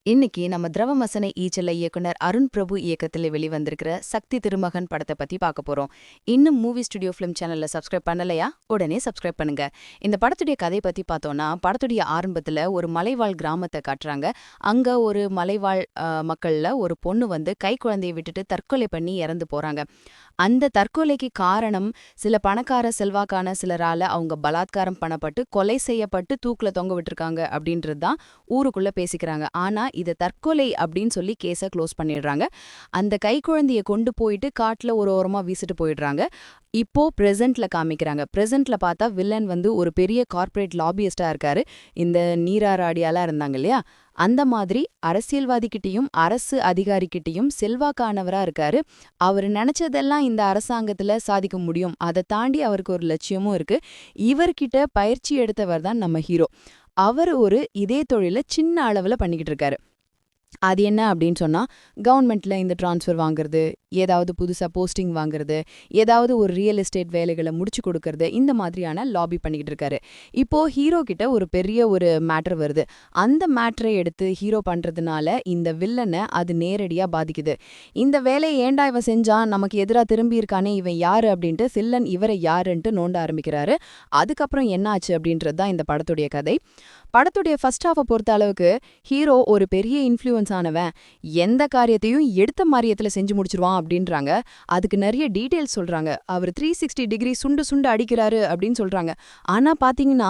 இன்னைக்கு நம்ம திரவமசனை ஈச்சல இயக்குனர் அருண் பிரபு இயக்கத்தில் வெளிவந்திருக்கிற சக்தி திருமகன் படத்தை பத்தி பார்க்க போறோம். இன்னும் மூவி ஸ்டுடியோ ஃபிலிம் சேனல்ல சப்ஸ்கிரைப் பண்ணலையா? உடனே சப்ஸ்கிரைப் பண்ணுங்க. இந்த படத்துடைய கதை பத்தி பார்த்தோம்னா, படத்துடைய ஆரம்பத்துல ஒரு மலைவாழ் கிராமத்தை காட்டுறாங்க. அங்க ஒரு மலைவாழ் மக்கள்ல ஒரு பொண்ணு கை குழந்தையை விட்டுட்டு தற்கொலை பண்ணி இறந்து போறாங்க. அந்த தற்கொலைக்கு காரணம் சில பணக்கார செல்வாக்கான சிலரால அவங்க பலாத்காரம் பண்ணப்பட்டு கொலை செய்யப்பட்டு தூக்குல தொங்க விட்டுருக்காங்க அப்படின்றது தான் ஊருக்குள்ள பேசிக்கிறாங்க. ஆனா இதை தற்கொலை அப்படின்னு சொல்லி கேஸை க்ளோஸ் பண்ணிடுறாங்க. அந்த கைக்குழந்தைய கொண்டு போயிட்டு காட்டுல ஒரு ஓரமா வீசிட்டு போயிடுறாங்க. இப்போ பிரசன்ட்ல காமிக்கிறாங்க. பிரசன்ட்ல பார்த்தா வில்லன் ஒரு பெரிய கார்ப்பரேட் லாபியஸ்டா இருக்காரு. இந்த நீராராடியாலாம் இருந்தாங்க இல்லையா, அந்த மாதிரி அரசியல்வாதிகிட்டையும் அரசு அதிகாரிகிட்டையும் செல்வாக்கானவரா இருக்காரு. அவர் நினைச்சதெல்லாம் இந்த அரசாங்கத்துல சாதிக்க முடியும். அதை தாண்டி அவருக்கு ஒரு லட்சியமும் இருக்கு. இவர்கிட்ட பயிற்சி எடுத்தவர் தான் நம்ம ஹீரோ. அவர் இதே தொழில சின்ன அளவுல பண்ணிக்கிட்டு இருக்காரு. அது என்ன அப்படின்னு சொன்னா, கவர்மெண்ட்ல இந்த டிரான்ஸ்ஃபர் வாங்குறது, ஏதாவது புதுசா போஸ்டிங் வாங்குறது, ஏதாவது ஒரு ரியல் எஸ்டேட் வேலைகளை முடிச்சு கொடுக்கறது, இந்த மாதிரியான லாபி பண்ணிக்கிட்டு இருக்காரு. இப்போ ஹீரோ கிட்ட ஒரு பெரிய மேட்டர் வருது. அந்த மேட்டரை எடுத்து ஹீரோ பண்றதுனால இந்த வில்லனை அது நேரடியா பாதிக்குது. இந்த வேலையை ஏண்டா இவன் செஞ்சான், நமக்கு எதிரா திரும்பி இருக்கானே, இவன் யாரு அப்படின்ட்டு வில்லன் இவரை யாருன்ட்டு நோண்ட ஆரம்பிக்கிறாரு. அதுக்கப்புறம் என்ன ஆச்சு அப்படின்றது தான் இந்த படத்துடைய கதை. படத்துடைய ஃபர்ஸ்ட் ஹாஃபை பொறுத்த அளவுக்கு ஹீரோ ஒரு பெரிய இன்ஃப்ளூயன்ஸ் ஆனவன், எந்த காரியத்தையும் எடுத்த மாரியத்துல செஞ்சு முடிச்சிருவான் அப்படின்றாங்க. அதுக்கு நிறைய டீடைல்ஸ் சொல்றாங்க. அவர் 360 டிகிரி சுண்டு சுண்டு அடிக்கிறாரு அப்படின்னு சொல்றாங்க. ஆனா பாத்தீங்கன்னா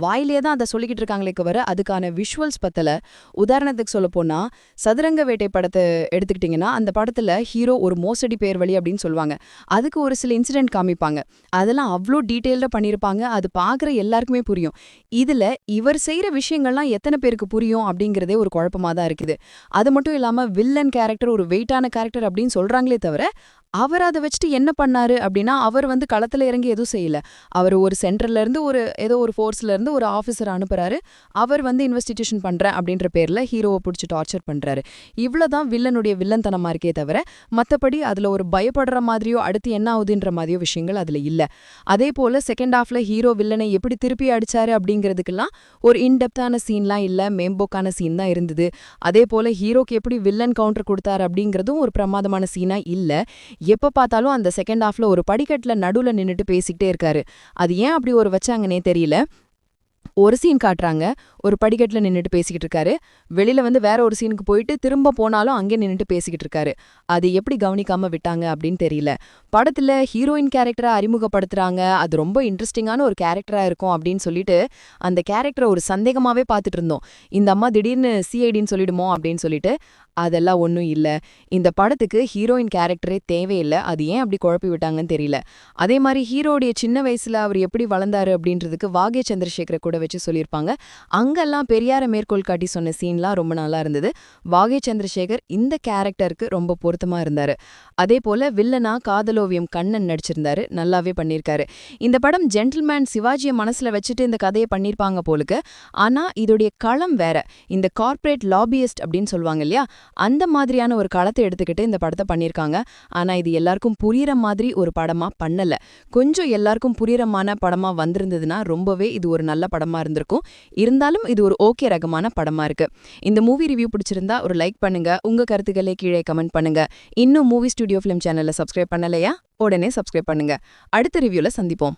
வாயிலே தான் அதை சொல்லிக்கிட்டு இருக்காங்களே தவிர அதுக்கான விஷுவல்ஸ் பத்தல. உதாரணத்துக்கு சொல்ல போனா, சதுரங்க வேட்டை படத்தை எடுத்துக்கிட்டிங்கன்னா, அந்த படத்துல ஹீரோ ஒரு மோசடி பேர் வழி அப்படின்னு சொல்லுவாங்க. அதுக்கு ஒரு சில இன்சிடென்ட் காமிப்பாங்க. அதெல்லாம் அவ்வளோ டீட்டெயில்டா பண்ணியிருப்பாங்க. அது பார்க்குற எல்லாருக்குமே புரியும். இதுல இவர் செய்யற விஷயங்கள்லாம் எத்தனை பேருக்கு புரியும் அப்படிங்கிறதே ஒரு குழப்பமா தான் இருக்குது. அது மட்டும் இல்லாம வில்லன் கேரக்டர் ஒரு வெயிட்டான கேரக்டர் அப்படின்னு சொல்றாங்களே தவிர, அவர் அதை வச்சுட்டு என்ன பண்ணாரு அப்படின்னா, அவர் களத்துல இறங்கி எதுவும் செய்யல. அவர் ஒரு சென்டர்ல இருந்து ஏதோ ஒரு ஃபோர்ஸ்ல இருந்து ஒரு ஆஃபீஸர் அனுப்புறாரு. அவர் இன்வெஸ்டிகேஷன் பண்றேன் அப்படின்ற பேர்ல ஹீரோவை பிடிச்சி டார்ச்சர் பண்றாரு. இவ்வளவுதான் வில்லனுடைய வில்லன்தனமா இருக்கே தவிர, மத்தபடி அதுல ஒரு பயப்படுற மாதிரியோ அடுத்து என்ன ஆகுதுன்ற மாதிரியோ விஷயங்கள் அதுல இல்ல. அதே போல செகண்ட் ஹாஃப்ல ஹீரோ வில்லனை எப்படி திருப்பி அடிச்சாரு அப்படிங்கிறதுக்கெல்லாம் ஒரு இன்டெப்தான சீன்லாம் இல்ல, மேம்போக்கான சீன் தான் இருந்தது. அதே போல ஹீரோக்கு எப்படி வில்லன் கவுண்டர் கொடுத்தாரு அப்படிங்கிறதும் ஒரு பிரமாதமான சீனா இல்ல. எப்ப பார்த்தாலும் அந்த செகண்ட் ஹாஃப்ல ஒரு படிக்கட்டுல நடுவுல நின்னுட்டு பேசிக்கிட்டே இருக்காரு. அது ஏன் அப்படி வச்சாங்கன்னே தெரியல. ஒரு சீன் காட்டுறாங்க, ஒரு படிக்கட்டுல நின்னுட்டு பேசிக்கிட்டு இருக்காரு. வெளியில வேற ஒரு சீனுக்கு போயிட்டு திரும்ப போனாலும் அங்கே நின்னுட்டு பேசிக்கிட்டு இருக்காரு. அது எப்படி கவனிக்காம விட்டாங்க அப்படின்னு தெரியல. படத்துல ஹீரோயின் கேரக்டரா அறிமுகப்படுத்துறாங்க. அது ரொம்ப இன்ட்ரெஸ்டிங்கான ஒரு கேரக்டரா இருக்கும் அப்படின்னு சொல்லிட்டு அந்த கேரக்டரை ஒரு சந்தேகமாவே பார்த்துட்டு இருந்தோம். இந்த அம்மா திடீர்னு சிஐடின்னு சொல்லிடுமோ அப்படின்னு சொல்லிட்டு. அதெல்லாம் ஒன்றும் இல்ல. இந்த படத்துக்கு ஹீரோயின் கேரக்டரே தேவையில்லை. அது ஏன் அப்படி குழப்பி விட்டாங்கன்னு தெரியல. அதே மாதிரி ஹீரோடைய சின்ன வயசுல அவர் எப்படி வளர்ந்தாரு அப்படின்றதுக்கு வாகே சந்திரசேகரை கூட வச்சு சொல்லியிருப்பாங்க. அங்கெல்லாம் பெரியார மேற்கோள் காட்டி சொன்ன சீன்லாம் ரொம்ப நல்லா இருந்தது. வாகே சந்திரசேகர் இந்த கேரக்டருக்கு ரொம்ப பொருத்தமா இருந்தாரு. அதே போல வில்லனா காதலோவியம் கண்ணன் நடிச்சிருந்தாரு. நல்லாவே பண்ணியிருக்காரு. இந்த படம் ஜென்டில்மேன் சிவாஜியை மனசுல வச்சுட்டு இந்த கதையை பண்ணியிருப்பாங்க போலுக்கு. ஆனா இதோடைய களம் வேற. இந்த கார்ப்பரேட் லாபியஸ்ட் அப்படின்னு சொல்லுவாங்க இல்லையா, அந்த மாதிரியான ஒரு களத்தை எடுத்துக்கிட்டு இந்த படத்தை பண்ணியிருக்காங்க. ஆனா இது எல்லாருக்கும் புரியுற மாதிரி ஒரு படமா பண்ணல. கொஞ்சம் எல்லாருக்கும் புரியுறமான படமா வந்திருந்ததுன்னா ரொம்பவே இது ஒரு நல்ல படமா இருந்திருக்கும். இருந்தாலும் இது ஒரு ஓகே ரகமான படமா இருக்கு. இந்த மூவி ரிவ்யூ பிடிச்சிருந்தா ஒரு லைக் பண்ணுங்க. உங்க கருத்துக்களை கீழே கமெண்ட் பண்ணுங்க. இன்னும் மூவி ஸ்டுடியோ ஃபிலிம் சேனலை சப்ஸ்கிரைப் பண்ணலையா? உடனே சப்ஸ்கிரைப் பண்ணுங்க. அடுத்த ரிவ்யூல சந்திப்போம்.